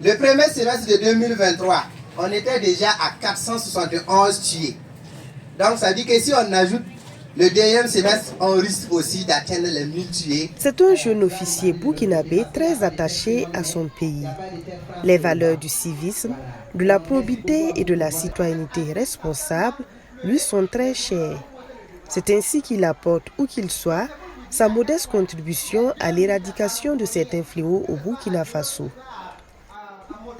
Le premier semestre de 2023, on était déjà à 471 tués. Donc ça dit que si on ajoute le deuxième semestre, on risque aussi d'atteindre les 1000 tués. C'est un jeune officier burkinabé très attaché à son pays. Les valeurs du civisme, de la probité et de la citoyenneté responsable lui sont très chères. C'est ainsi qu'il apporte, où qu'il soit, sa modeste contribution à l'éradication de certains fléaux au Burkina Faso.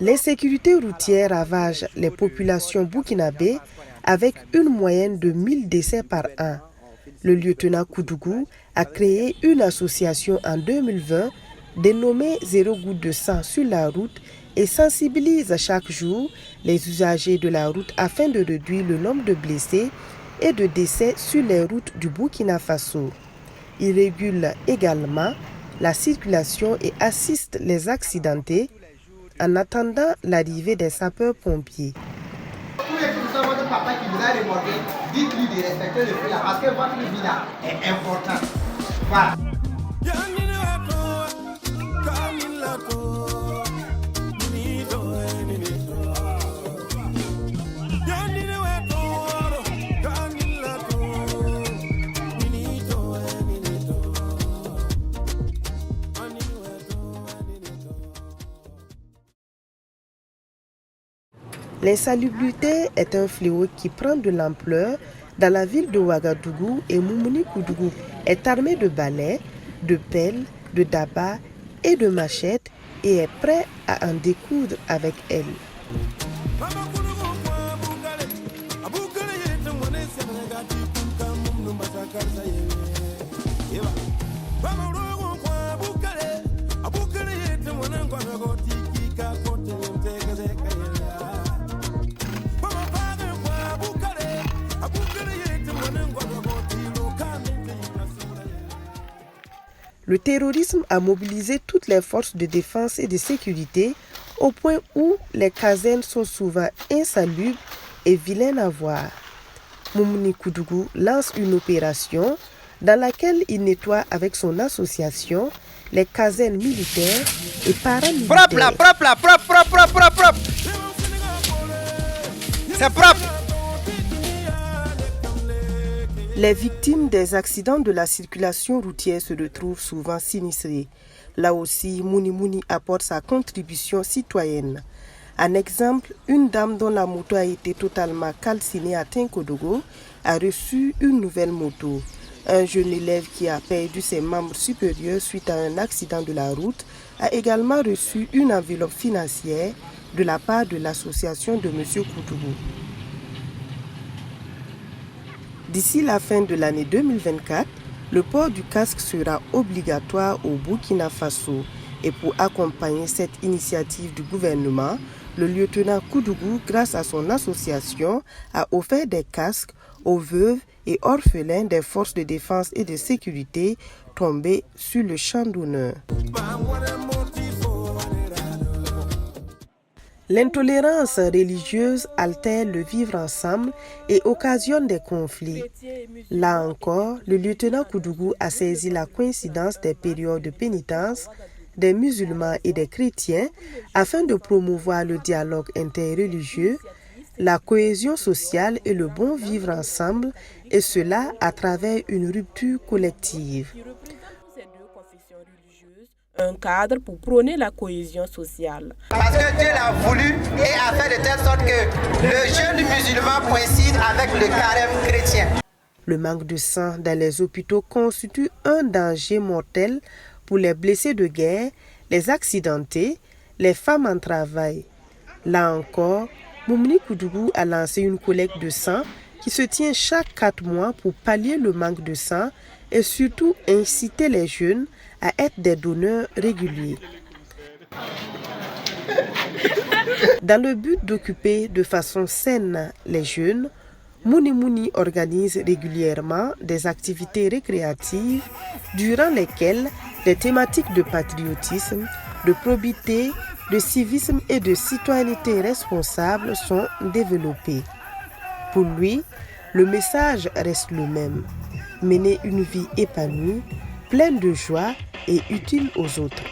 L'insécurité routière ravage les populations burkinabées avec une moyenne de 1000 décès par an. Le lieutenant Koudougou a créé une association en 2020 dénommée Zéro goutte de sang sur la route et sensibilise chaque jour les usagers de la route afin de réduire le nombre de blessés et de décès sur les routes du Burkina Faso. Il régule également la circulation et assiste les accidentés en attendant l'arrivée des sapeurs-pompiers. Tous les filles de votre papa qui vous a remorqué, dites-lui de respecter le feu là parce que votre vie là est importante. Voilà. L'insalubrité est un fléau qui prend de l'ampleur dans la ville de Ouagadougou et Moumouni Koudougou est armé de balais, de pelles, de dabas et de machettes et est prêt à en découdre avec elle. Le terrorisme a mobilisé toutes les forces de défense et de sécurité au point où les casernes sont souvent insalubres et vilaines à voir. Moumouni Koudougou lance une opération dans laquelle il nettoie avec son association les casernes militaires et paramilitaires. Propre là, propre là, propre. C'est propre. Les victimes des accidents de la circulation routière se retrouvent souvent sinistrées. Là aussi, Mouni apporte sa contribution citoyenne. En exemple, une dame dont la moto a été totalement calcinée à Tinkodogo a reçu une nouvelle moto. Un jeune élève qui a perdu ses membres supérieurs suite à un accident de la route a également reçu une enveloppe financière de la part de l'association de M. Koudougou. D'ici la fin de l'année 2024, le port du casque sera obligatoire au Burkina Faso. Et pour accompagner cette initiative du gouvernement, le lieutenant Koudougou, grâce à son association, a offert des casques aux veuves et orphelins des forces de défense et de sécurité tombés sur le champ d'honneur. L'intolérance religieuse altère le vivre ensemble et occasionne des conflits. Là encore, le lieutenant Koudougou a saisi la coïncidence des périodes de pénitence des musulmans et des chrétiens afin de promouvoir le dialogue interreligieux, la cohésion sociale et le bon vivre ensemble, et cela à travers une rupture collective. Un cadre pour prôner la cohésion sociale. Parce que Dieu l'a voulu et a fait de telle sorte que le jeûne musulman coïncide avec le carême chrétien. Le manque de sang dans les hôpitaux constitue un danger mortel pour les blessés de guerre, les accidentés, les femmes en travail. Là encore, Moumouni Koudougou a lancé une collecte de sang qui se tient chaque 4 mois pour pallier le manque de sang et surtout inciter les jeunes à être des donneurs réguliers. Dans le but d'occuper de façon saine les jeunes, Mouni organise régulièrement des activités récréatives durant lesquelles des thématiques de patriotisme, de probité, de civisme et de citoyenneté responsable sont développées. Pour lui, le message reste le même: mener une vie épanouie, pleine de joie et utile aux autres.